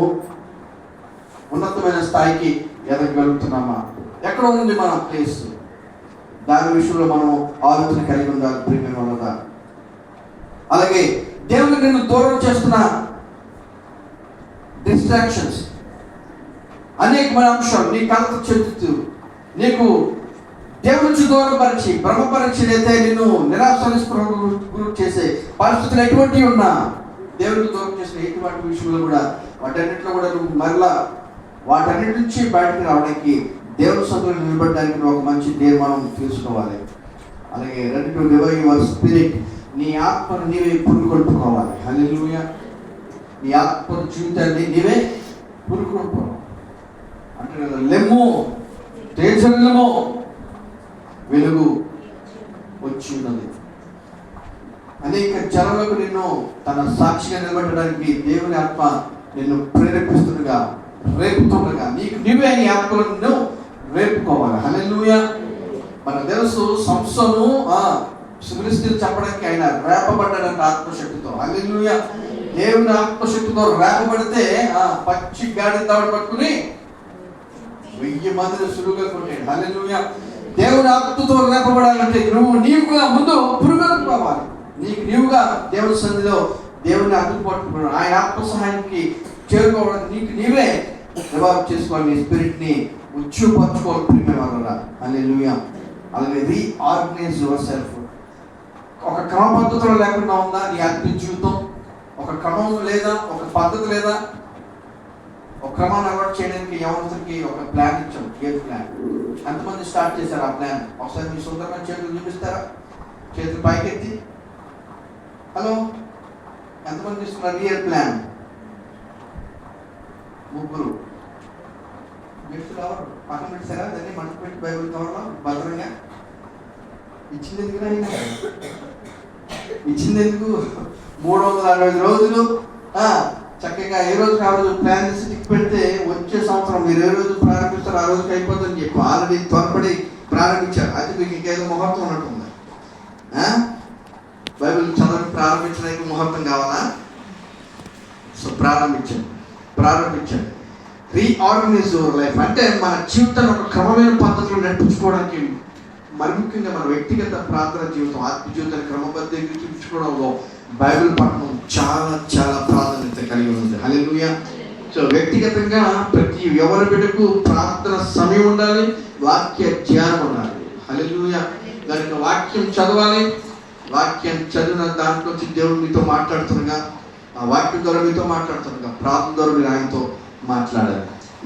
ఉన్నతమైన స్థాయికి ఎదగలుగుతున్నామా? ఎక్కడ ఉంది మన ప్లేస్? దాని విషయంలో మనం ఆలోచన కలిగి ఉండాలి. ప్రియమైన వాళ్ళ అలాగే దేవునికి నిన్ను దూరం చేస్తున్న డిస్ట్రాక్షన్స్, అనేకమైన అంశాలు నీ కళ్ళతో చెందుతూ నీకు దేవుడి నుంచి దూరపరిచి భ్రమపరిచి అయితే నిన్ను నిరాశకు గురి చేసే పరిస్థితులు ఎటువంటి ఉన్నా దేవుడికి దూరం చేసిన ఎటువంటి విషయంలో కూడా వాటన్నిటిలో కూడా నువ్వు మరలా వాటన్నిటి నుంచి బయటకు రావడానికి, దేవుని సన్నిధిలో నిలబడడానికి ఒక మంచి తీర్మానం తీసుకోవాలి. అలాగే ready to revive your spirit. నీ ఆత్మను నీవే పురుకొల్పుకోవాలి. హల్లెలూయా. నీ ఆత్మ జీవితాన్ని నీవే పురుకొల్పుకోవాలి. అంటే కదా, లెమ్ము తేజల్లము వెలుగు వచ్చి ఉన్నది. అనేక జనాలకు నిన్ను తన సాక్షిగా నిలబెట్టడానికి దేవుని ఆత్మ నిన్ను ప్రేరేపిస్తుండగా, రేపుతుండగా నీకు నీవే నీ ఆత్మలను రేపుకోవాలి. హల్లెలూయా. మనకు తెలుసు సంసోను ఫిలిష్తీయులు చెప్పడానికి ఆయన రేపబడ్డాడంట ఆత్మశక్తితో. హల్లెలూయా. దేవుని ఆత్మశక్తితో రేపబడితే పచ్చి గాడి తాడు పట్టుకుని 1000 మందిని సులువుగా కొట్టాడు. హల్లెలూయా. దేవుని ఆత్మతో రేపబడాలంటే నీవుగా ముందు పురుగొల్పుకోవాలి. నీవుగా దేవుని సన్నిధిలో దేవుని ఆత్మను పట్టుకున్నాడు. ఆయన ఆత్మ సహాయానికి చేరుకోవడానికి నీకు నీవే రివాల్వ్ చేసుకోవాలి. నీ స్పిరిట్ని ఉచ్చుపరచుకోవాలి. ప్రియమైన హల్లెలూయా. అలాగే రీఆర్గనైజ్ యువర్ సెల్ఫ్. ఒక క్రమ పద్ధతిలో లేకుండా ఉందా నీ ఆత్మీయ జీవితం? ఒక క్రమం లేదా, ఒక పద్ధతి లేదా? ఒక క్రమాన్ని అలవాటు చేయడానికి యవనస్తులకి ఒక ప్లాన్ ఇచ్చాం. Care plan. ఎంతమంది స్టార్ట్ చేశారు ఆ ప్లాన్? ఒకసారి మీ సొంతంగా చేతులు చూపిస్తారా? చేతులు పైకెత్తి. హలో, ఎంతమంది తీసుకున్నారు రియల్ ప్లాన్? 3. నెక్స్ట్ ఎవరు పక్కన పెట్టారా? దాన్ని మనసు పెట్టి బైబిల్ కవర్లో భద్రంగా ఇచ్చింది ఎందుకు? ఇచ్చింది ఎందుకు? 365 రోజులు చక్కగా ఏ రోజు ఆ రోజు ప్లాన్ చేసి టిక్ పెడితే వచ్చే సంవత్సరం మీరు ఏ రోజు ప్రారంభిస్తారో ఆ రోజుకి అయిపోతుందని చెప్పి ఆల్రెడీ త్వరపడి ప్రారంభించారు. అది మీకు ఇంకేదో ముహూర్తం ఉన్నట్టుంది. బైబిల్ చదవడం ప్రారంభించడానికి ముహూర్తం కావాలా? సో ప్రారంభించాను. రీఆర్గనైజ్ యువర్ లైఫ్ అంటే మన జీవితాన్ని ఒక క్రమమైన పద్ధతిలో నడిపించుకోవడానికి, మరి ముఖ్యంగా మన వ్యక్తిగత ప్రార్థన జీవితం, ఆత్మ జీవితాన్ని క్రమబద్ధీకరించుకోవడంలో బైబిల్ పఠనం చాలా చాలా ప్రాధాన్యత కలిగి ఉంది. హల్లెలూయా. సో వ్యక్తిగతంగా ప్రతి ఎవరి బిడ్డకు ప్రార్థన సమయం ఉండాలి, వాక్య ధ్యానం ఉండాలి. హల్లెలూయా. దానికి వాక్యం చదవాలి. వాక్యం చదివిన దాంట్లో దేవుడు మీతో మాట్లాడుతుండగా, ఆ వాక్యం ద్వారా మీతో మాట్లాడుతుండగా, ప్రార్థన ద్వారా మీరు ఆయనతో మాట్లాడాలి.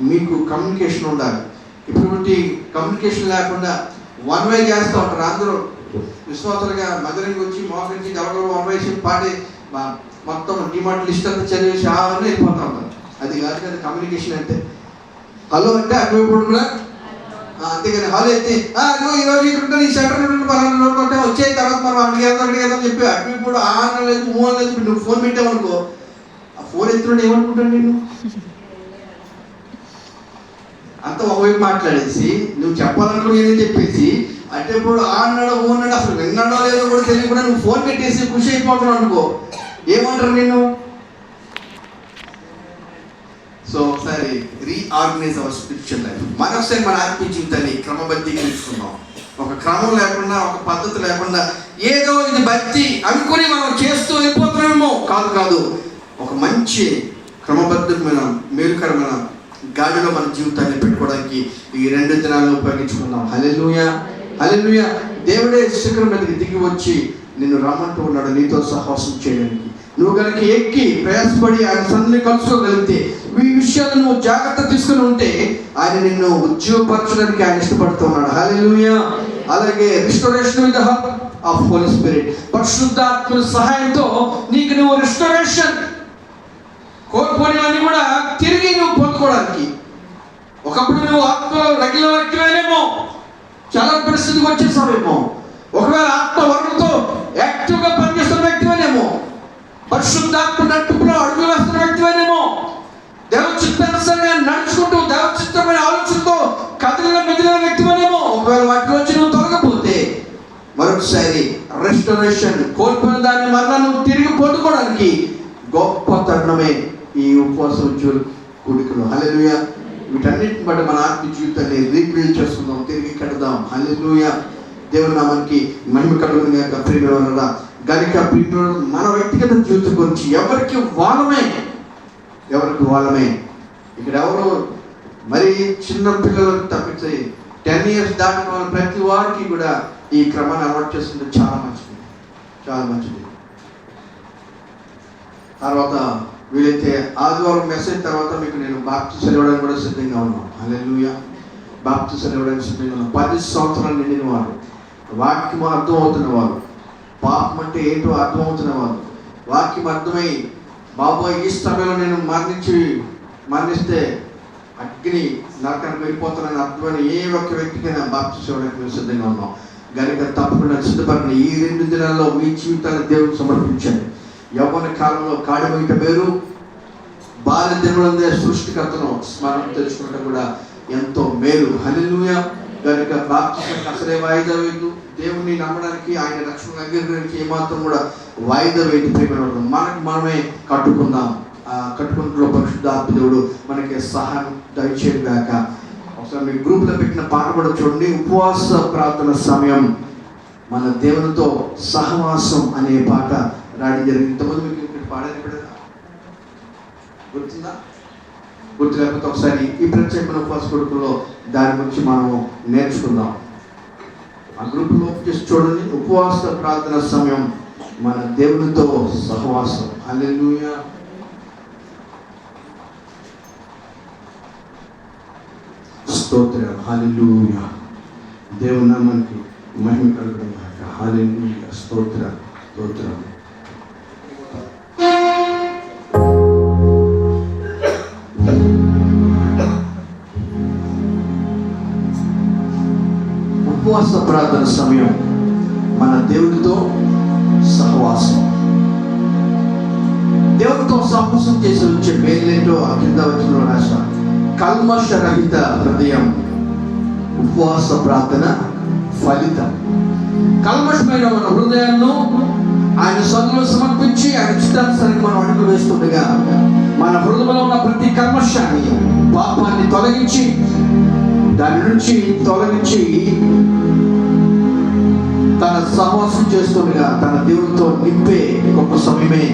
మీకు కమ్యూనికేషన్ ఉండాలి. ఇప్పుడు కమ్యూనికేషన్ లేకుండా వన్ వే చేస్తూ ఉంటారు. అందరూ విశ్వాసాలుగా మధురంగా వచ్చి మోకరించి ఎవరో వన్ వే పాడి మొత్తం డిమాండ్ లిస్ట్ అంతా చదివేసి అవన్నీ వెళ్ళిపోతూ ఉంటారు. అది కాదు కదా కమ్యూనికేషన్ అంటే. హలో అంటే అటువైపు కూడా అంతేగాని హలో అయితే ఈరోజు ఇక్కడ ఈ సెంటర్ నుండి వచ్చే తర్వాత మనం అడిగేద్దాం చెప్పి అటువైపు ఆన్ లేదు మూవ్ లేదు. నువ్వు ఫోన్ పెట్టావనుకో, ఆ ఫోన్ ఎత్తుడు ఏమనుకుంటాను నేను అంత ఒకవైపు మాట్లాడేసి నువ్వు చెప్పాలనుకుని ఏదో చెప్పేసి అంటే ఇప్పుడు ఆన్నాడో ఊన్నాడో అసలు విన్నాడో లేదో కూడా తెలియకుండా నువ్వు ఫోన్ పెట్టేసి ఖుషి అయిపోతున్నావు అనుకో, ఏమంటారు నిన్ను? సో ఒకసారి రీఆర్గనైజ్ అవర్ స్పిరిచువల్ లైఫ్. మరొకసారి మన ఆత్మీయ జీవితాన్ని క్రమబద్ధీకరించుకుందాం. ఒక క్రమం లేకుండా, ఒక పద్ధతి లేకుండా ఏదో ఇది భక్తి అనుకుని మనం చేస్తూ వెళ్ళిపోతున్నామేమో. కాదు, ఒక మంచి క్రమబద్ధమైన మేలుకరమైన గాడిలో మన జీవితాన్ని పెట్టుకోవడానికి ఈ 2 దినాలను ఉపయోగించుకుందాం. హల్లెలూయా, హల్లెలూయా. దేవుడే శిఖరం మీదకి దిగి వచ్చి నిన్ను రమ్మంటూ ఉన్నాడు నీతో సహవాసం చేయడానికి. నువ్వు కనుక ఎక్కి ప్రయాసపడి ఆయన సన్నిధిని కలుసుకోగలిగితే, ఈ విషయాలను నువ్వు జాగ్రత్త తీసుకుని ఉంటే ఆయన నిన్ను ఉద్యోగపరచడానికి ఆయన ఇష్టపడుతున్నాడు. హల్లెలూయా. అలాగే restoration with the help of holy spirit, పరిశుద్ధాత్మ సహాయంతో నీకు నువ్వు రిస్టోరేషన్, కోల్పోయినవన్నీ కూడా తిరిగి నువ్వు పొందుకోవడానికి. ఒకప్పుడు నువ్వు ఆత్మలో రెగ్యులర్ వ్యక్తివేనేమో, చాలా పరిస్థితికి వచ్చేసావేమో. ఒకవేళ ఆత్మ వరంతో యాక్టివ్గా పనిచేస్తున్న వ్యక్తివేనేమో, పరిశుద్ధాత్మ నడుపులో అడుగు వేస్తున్న వ్యక్తివేనేమో, దేవ చిత్తానుసారంగా నడుచుకుంటూ దేవ చిత్తమైన ఆలోచనతో కదిలిన మెదిలిన వ్యక్తివేనేమో. ఒకవేళ వాటిలోంచి నువ్వు తొలగపోతే మరొకసారి రెస్టోరేషన్, కోల్పోయిన దాన్ని మరలా నువ్వు తిరిగి పొందుకోవడానికి గొప్ప తరుణమే ఈ ఉపవాస ఉద్యోగుల కూడికలు. హల్లెలూయా. వీటన్నిటిని బట్టి మన ఆత్మీయ జీవితాన్ని రీబిల్డ్ చేసుకుందాం, తిరిగి కడదాం. హల్లెలూయా. దేవుని నామానికి మహిమ కలుగును గాక. ప్రియమైన గనుక మన వ్యక్తిగత జీవితం గురించి ఎవరికి వాళ్ళమే. ఇక్కడ ఎవరు మరి చిన్న పిల్లలకు తప్పించి 10 years దాటిన వాళ్ళు ప్రతి వారికి కూడా ఈ క్రమాన్ని అలవాటు చేసుకుంటే చాలా మంచిది. తర్వాత వీలైతే ఆదివారం మెసేజ్ తర్వాత మీకు నేను బాప్టిజం ఇవ్వడానికి కూడా సిద్ధంగా ఉన్నాను. హల్లెలూయా. బాప్టిజం ఇవ్వడానికి సిద్ధంగా ఉన్నాను. 10 సంవత్సరాలు నిండిన వారు, వాక్యం అర్థం అవుతున్న వారు, పాపం అంటే ఏంటో అర్థం అవుతున్న వారు, వాక్యం అర్థమై బాబోయ్ ఈ సమయంలో నేను మరణిస్తే అగ్ని నరకానికి వెళ్ళిపోతానని అర్థమైన ఏ ఒక్క వ్యక్తికైనా బాప్టిజం ఇవ్వడానికి మేము సిద్ధంగా ఉన్నాం. కనుక తప్పకుండా సిద్ధపడిన ఈ 2 దినాల్లో మీ జీవితాన్ని దేవుడికి సమర్పించండి. యవ్వన కాలంలో కాడి బయట వేరు, బాల్య దినములందే సృష్టికర్తను స్మరణ తెలుసుకుంటే కూడా ఎంతో మేలు. హల్లెలూయా. కనుక బాప్తిజం అసలే వాయిదా వేయదు. దేవుణ్ణి నమ్మడానికి, ఆయన రక్షణ అంగీకరించడానికి ఏమాత్రం కూడా వాయిదా వేయదు. ప్రేమ మనమే కట్టుకుందాం. కట్టుకుంటూ పరిశుద్ధాత్మ దేవుడు మనకి సహాయం దయచేయగాక. ఒకసారి మీ గ్రూప్లో పెట్టిన పాట కూడా చూడండి. ఉపవాస ప్రార్థన సమయం మన దేవునితో సహవాసం అనే పాట రాయడం జరిగింది. ఇంతమంది మీకు ఇక్కడ పాడారు ఎప్పుడైనా గుర్తుందా? గుర్తు లేకపోతే ఒకసారి ఈ ప్రత్యేకమైన ఉపవాస కొడుకులో దాని గురించి మనం నేర్చుకుందాం. ఆ గ్రూప్లో చేసి చూడండి. ఉపవాస ప్రార్థన సమయం మన దేవునితో సహవాసం. హల్లెలూయా. స్తోత్రం. హల్లెలూయా. దేవుని నామానికి మహిమ కలుగును గాక. హల్లెలూయా. స్తోత్రం. ఉపవాస ప్రార్థన సమయం మన దేవునితో సహవాసం. దేవునితో సహవాసం చేసి వచ్చే మేలేంటో ఆ కింద వచ్చిన రాశ కల్మషరహిత హృదయం ఉపవాస ప్రార్థన ఫలితం. కల్మషమైన మన హృదయాన్ని ఆయన సన్నిధిలో సమర్పించి ఆయన చిత్తానుసారంగా మనం అడుగులు వేస్తుండగా మన హృదయంలో ఉన్న ప్రతి కల్మషాన్ని, పాపాన్ని దాని నుంచి తొలగించి తన సహవాసం చేస్తుండగా తన దేవునితో నింపే గొప్ప సమయమే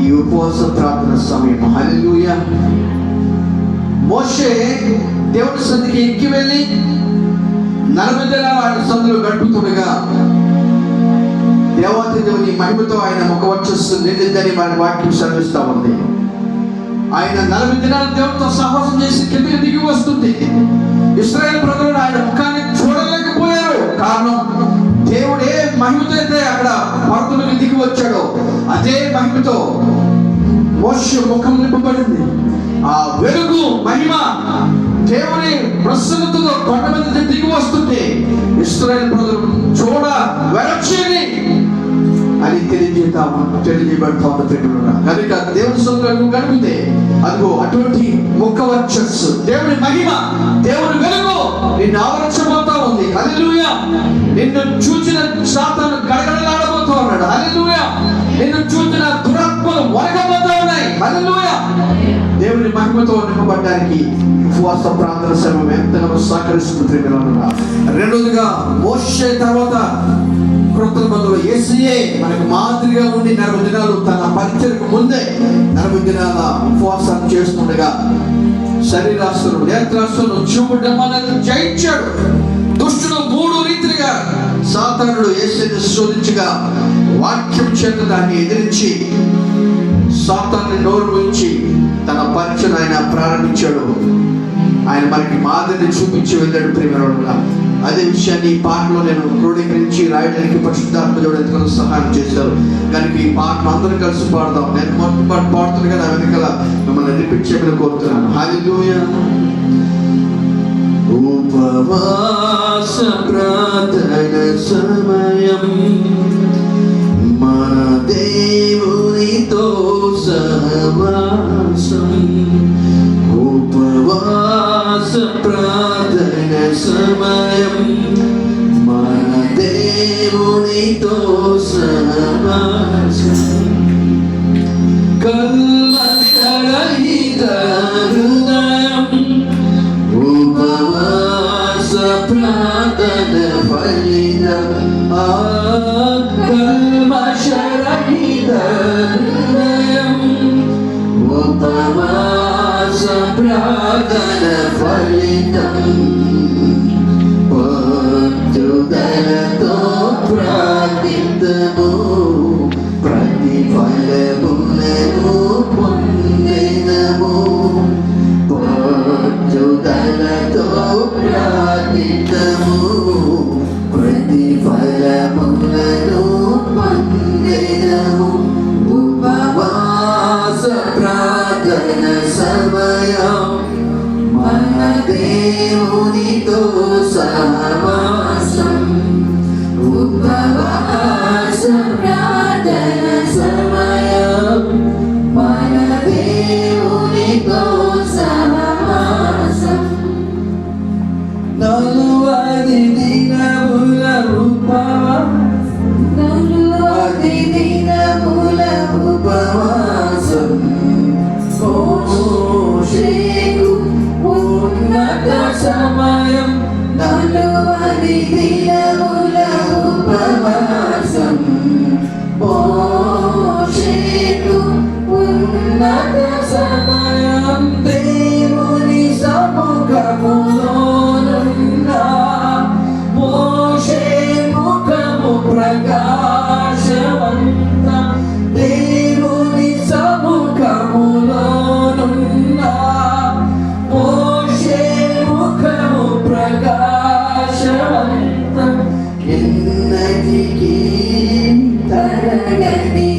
ఈ ఉపవాస ప్రార్థన సమయం. హల్లెలూయా. మోషే దేవుని సన్నిధికి ఎక్కి వెళ్ళి 40 దినాలు ఆయన సందులో గడుపుతుండగా దేవాతి దేవుని మహిమతో ఆయన ముఖవర్చస్సు నిండిందని మన వాక్యం సెలవిస్తా ఉంది. ఆయన 40 దినాలు దేవునితో సహవాసం చేసి కిందకి దిగి వస్తుంది. ఇశ్రాయేలు ప్రజలు ఆయన ముఖాన్ని చూడలేకపోయారు. కారణం, దేవుడు ఏ మహిమతో అయితే అక్కడ పర్వతానికి దిగి వచ్చాడో అదే మహిమతో మోషే ముఖం నింపబడింది. ఆ వెలుగు మహిమ దేవుని ప్రసన్నతతో కొండ మీద దిగి వస్తుంటే ఇశ్రాయేలు ప్రజలు చూడ వెరచేని అని తెలియజేయబడతా ఉంది. కనుక దేవుని సన్నిధిలో గడిపితే అదిగో అటువంటి ముఖ వర్చస్సు, దేవుని మహిమ, దేవుని వెలుగు నిన్ను ఆవరించబోతా ఉంది. హల్లెలూయా. నిన్ను చూచిన సాతాను గడగడలాడబోతూ ఉన్నాడు. హల్లెలూయా. నిన్ను చూచిన దురాత్మలు వరకబోతూ ఉన్నాయి. హల్లెలూయా. దేవుని మహిమతో నింపబడ్డానికి ఉపవాస ప్రార్థన సమయం ఎంతగానో సహకరిస్తుంది. రెండోదిగా మోషే తర్వాత క్రొత్త నిబంధనలో యేసుయే మనకు మాదిరిగా ఉండి 40 దినాలు తన పరిచర్యకు ముందే 40 దినాల ఉపవాసాలు చేస్తుండగా శరీరాస్తులు, నేత్రాస్తులు, చూపుడమ్మలను జయించాడు. దుష్టుడు 3 రీతిగా సాతానుడు యేసుని శోధించగా వాక్యం చేత దాన్ని ఎదిరించి సాతాన్ని నోరు మూయించి తన పరిచయం ఆయన ప్రారంభించాడు. ఆయన మనకి మాదిరిని చూపించి వెళ్ళాడు. ప్రియమైన అదే విషయాన్ని ఈ పాటలో నేను క్రోడీకరించి రాయడానికి పరిశుద్ధాత్మ దేవుడు ఎంతగానో సహాయం చేశారు. కనుక ఈ పాటను అందరూ కలిసి పాడదాం. నేను మొత్తం పాట పాడుతున్నా కదా, వెనకాల మిమ్మల్ని రిపీట్ చేయమని కోరుతున్నాను. హల్లెలూయా. ఉపవాస ప్రార్థన సమయం మన దేవునితో సహవాసం. ఉపవాస ప్రార్థన సమయం మన దేవునితో సహవాసం. కల్మషరహిత హృదయం ఉపవాస ప్రార్థన ఫలితం. కల్మషరహిత హృదయం ఉపవాస ప్రార్థన ఫలితం. పట్టుదలతో ప్రార్థిద్దాము, ప్రతిఫలములను పొందెదము. పట్టుదలతో ప్రార్థిద్దాము, ప్రతిఫలములను పొందెదము. ఉపవాస ప్రార్థన సమయం మన దేవునితో సహవాసం. ఉపవాస ప్రార్థన సమయం మన దేవునితో సహవాసం. 40 దినముల ఉపవాసం, 40 దినముల ఉపవాసం. మోషేకు ఉన్నత సమయం 40 దినముల ఉపవాసం. మోషేకు ఉన్నత సమయం దేవుని సముఖములోనున్న మోషే ముఖము ప్రకాశవంతం. దేవుని సముఖములోనున్న మోషే ముఖము ప్రకాశవంతం. ఎన్నటికీ తరగనిది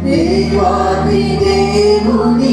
దేవాది దేవుని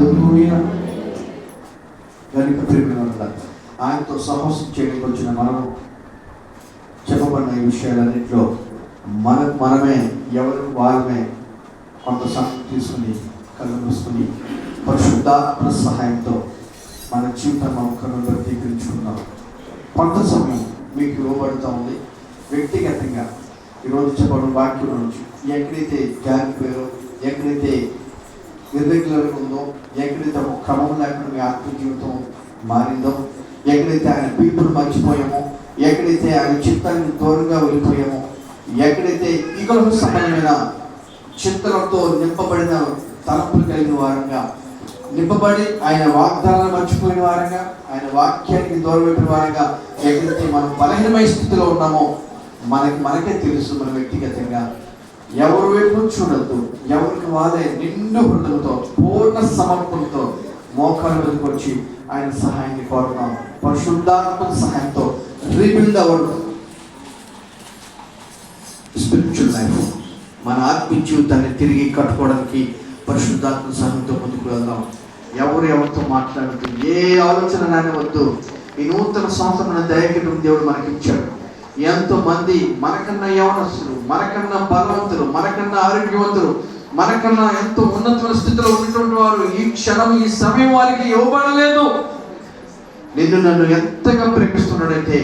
హల్లెలూయా. కనుక ప్రియమైన ఆయనతో సహవాసం చేయడానికి వచ్చిన మనము చెప్పబడిన ఈ విషయాలన్నింటిలో మనమే ఎవరు వారమే కొంత సమయం తీసుకుని కళ్ళు మూసుకుని పరిశుద్ధాత్మ సహాయంతో మన జీవితం మనం క్రమబద్ధీకరించుకుందాం. కొంత సమయం మీకు ఇవ్వబడుతూ ఉంది. వ్యక్తిగతంగా ఈరోజు చెప్పడం వాక్యం నుంచి ఎక్కడైతే జారిపోయారో, ఎక్కడైతే నిర్రెగ్యులర్గా ఉందో, ఎక్కడైతే ఒక క్రమం లేకుండా మీ ఆత్మ జీవితం మారిందో, ఎక్కడైతే ఆయన పిలుపును మర్చిపోయామో, ఎక్కడైతే ఆయన చిత్తానికి దూరంగా వెళ్ళిపోయామో, ఎక్కడైతే ఈగలకు సంబంధమైన చింతలతో నింపబడిన తలంపులు కలిగిన వారంగా, నింపబడి ఆయన వాగ్దానాలు మర్చిపోయిన వారంగా, ఆయన వాక్యానికి దూరం పెట్టిన వారంగా ఎక్కడైతే మనం బలహీనమైన స్థితిలో ఉన్నామో మనకే తెలుసు. మన వ్యక్తిగతంగా ఎవరి వైపు చూడద్దు, ఎవరికి వాళ్ళే నిండు హృదయంతో పూర్ణ సమర్పణతో మోకాళ్ళ మీదకి వచ్చి ఆయన సహాయాన్ని కోరుతాం. పరిశుద్ధాత్మ సహాయంతో రీబిల్డ్ అవర్ స్పిరిచువల్ లైఫ్, మన ఆత్మీయ జీవితాన్ని తిరిగి కట్టుకోవడానికి పరిశుద్ధాత్మ సహాయంతో ముందుకు వెళ్దాం. ఎవరితో మాట్లాడుతూ ఏ ఆలోచన నానవద్దు. ఈ నూతన సంవత్సరం దయకటం దేవుడు మనకి ఇచ్చాడు. ఎంతోమంది మనకన్నా యవనస్తులు, మనకన్నా బలవంతులు, మనకన్నా ఆరోగ్యవంతులు, మనకన్నా ఎంతో ఉన్నతమైన స్థితిలో ఉన్నటువంటి వారు ఈ క్షణం ఈ సమయం వారికి ఇవ్వబడలేదు. నిన్ను నన్ను ఎంతగా ప్రేమిస్తున్నాడంటే,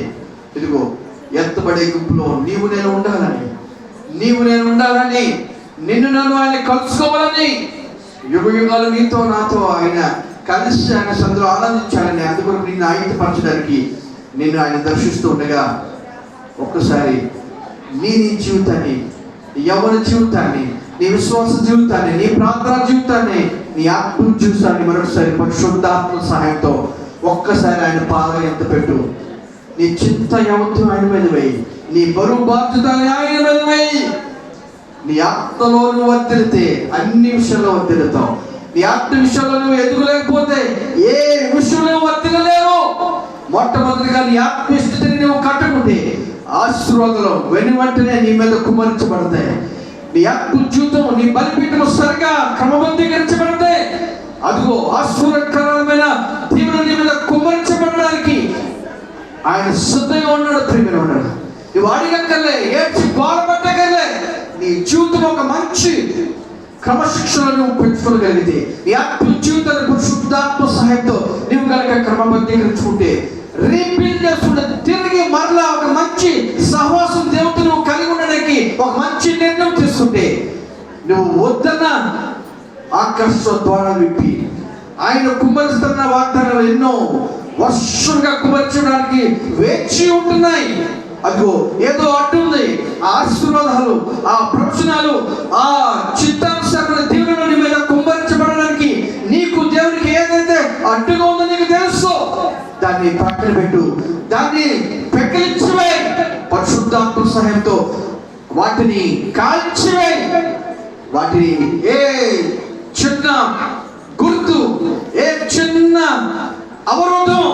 ఇదిగో ఎత్తబడే గుంపులో నీవు నేను ఉండాలని, నిన్ను నన్ను ఆయన కలుసుకోవాలని, యుగ యుగాలు నీతో నాతో ఆయన కలిసి ఆయన సందులో ఆనందించాలని, అందుకొరకు నిన్ను ఆయుధపరచడానికి నిన్ను ఆయన దర్శిస్తూ ఉండగా ఒక్కసారి నీ జీవితాన్ని, నీ యవ్వన జీవితాన్ని, నీ విశ్వాస జీవితాన్ని, నీ ప్రార్థన జీవితాన్ని, నీ ఆత్మ జీవితాన్ని మరొకసారి పరిశుద్ధాత్మ సహాయంతో ఒక్కసారి ఆయన పాదం ఎంత పెట్టు. నీ చింత యావత్తు ఆయన మీద వేయి, నీ బరువు బాధ్యతని ఆయన మీద వేయి. నీ ఆత్మలో నువ్వు వర్ధిల్లితే అన్ని విషయాల్లో వర్ధిల్లుతావు. నీ ఆత్మ విషయంలో నువ్వు ఎదుగులేకపోతే ఏ విషయంలో వర్ధిల్లలేవు. మొట్టమొదటిగా నీ ఆత్మ స్థితిని నువ్వు కట్టుకుంటే ఆశీర్వాదాలు వెంటనే నీ మీద కుమరించబడతాయి. నీ ఆత్మ జీవితం, నీ బలిపీఠము సరిగా క్రమబద్ధీకరించబడతాయి. అదిగో ఆశీర్వాదకరమైన దీవెనలు నీ మీద కుమరించబడడానికి ఆయన సిద్ధంగా ఉన్నాడు. ప్రియమైన ఉన్నాడు. నువ్వు అడిగక్కర్లే, ఏడ్చి బాధపడక్కర్లే. నీ జీవితం ఒక మంచి క్రమశిక్షణను నువ్వు పెంచుకోగలిగితే, నీ ఆత్మ జీవితాన్ని పరిశుద్ధాత్మ సహాయంతో నువ్వు కనుక క్రమబద్ధీకరించుకుంటే, రీబిల్డ్ చేసుకుంటే, తిరిగి మరలా ఒక మంచి సహవాసం దేవుడితో నువ్వు కలిగి ఉండడానికి ఒక మంచి నిర్ణయం తీసుకుంటే, నువ్వు వద్దన్న ఆకర్ష ద్వారాలు విప్పి ఆయన కుమరిస్తున్న వాగ్దానాలు ఎన్నో వర్షంగా కుమర్చడానికి వేచి ఉంటున్నాయి. అదిగో ఏదో అడ్డుంది. ఆ ఆశీర్వాదాలు, ఆ ప్రవచనాలు, ఆ చిత్తానుసారమైన దీవెనల మీద కుమరించబడడానికి నీకు దేవునికి ఏదైతే అడ్డుగా ఉందో నీకు తెలుసు. దాన్ని పక్కన పెట్టు, దాన్ని పెకిలించివే. పరిశుద్ధాత్మ సహాయంతో వాటిని కాల్చివే. వాటిని ఏ చిన్న గుర్తు, ఏ చిన్న అవరోధం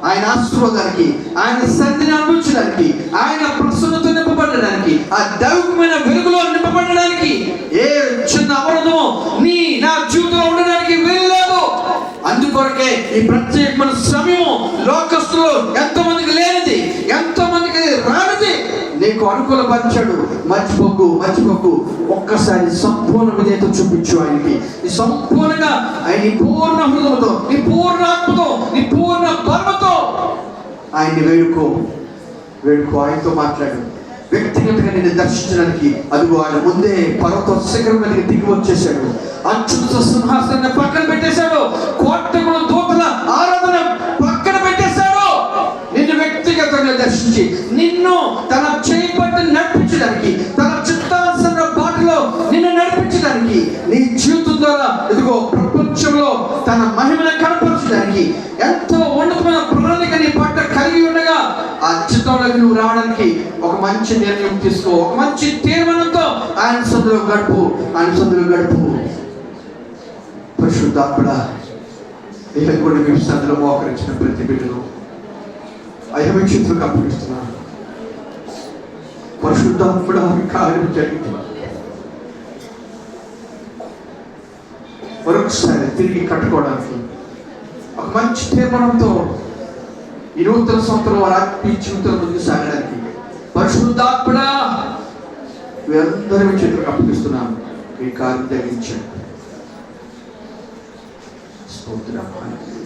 ఆయన ఆశీర్వాదానికి, ఆయన సన్నిధిని అనుభవించడానికి, ఆయన ప్రసన్నత నింపబడడానికి, ఆ దైవికమైన వెలుగులో నింపబడడానికి ఏ చిన్న అవరోధం నా జీవితంలో ఉండడానికి వీల్లేదు. అందుకొరకే ఈ ప్రత్యేకమైన సమయం లోకస్తులు ఎంతో మందికి లేనిది, ఎంతో మందికి రానిది నీకు అనుకూలపరిచాడు. మర్చిపోకు. ఒక్కసారి సంపూర్ణ విధేయత చూపించు ఆయనకి. నీ సంపూర్ణంగా ఆయన నీ పూర్ణ హృదయంతో, నీ పూర్ణ ఆత్మతో, నీ పూర్ణ బలముతో ఆయన్ని వేడుకో. ఆయనతో మాట్లాడు. వ్యక్తిగతంగా నిన్ను దర్శించడానికి అదిగో ఆయన ముందే పర్వత శిఖరం మీదకి దిగి వచ్చేసాడు. అత్యున్నత సింహాసనాన్ని పక్కన పెట్టేశాడు. కోటగుల దూతల ఆరాధన పక్కన పెట్టేశాడు. నిన్ను వ్యక్తిగతంగా దర్శించి నిన్ను తన చేయి పట్టి నడిపించడానికి, తన చిత్తానుసార బాటలో నిన్ను నడిపించడానికి, నీ జీవితం ద్వారా ఇదిగో ప్రపంచంలో తన మహిమను కనపరచడానికి ఎంతో ఉన్నతమైన ప్రణాళిక నీ పట్ల కలిగి ఉండగా ఆ చిత్తంలోకి నువ్వు రావడానికి ఒక మంచి నిర్ణయం తీసుకో. ఒక మంచి తీర్మానంతో ఆయన సందులో గడుపు. పరిశుద్ధాత్ముడా, నేను కూడా మీ సందులో మోకరించిన ప్రతి బిడ్డను అయమేక్షితులకు అప్పగిస్తున్నాను. పరిశుద్ధాత్ముడా, కార్యం జరిగింది. మరొకసారి తిరిగి కట్టుకోవడానికి ఒక మంచి తీర్మానంతో ఈ నూతన సంవత్సరం వారి ఆత్మీయ జీవితంలో ముందుకు సాగడానికి పరిశుద్ధాత్మడా వీరందరూ చేతులకు అప్పగిస్తున్నాను. మీ కార్యం జరిగించండి. స్తోత్రం.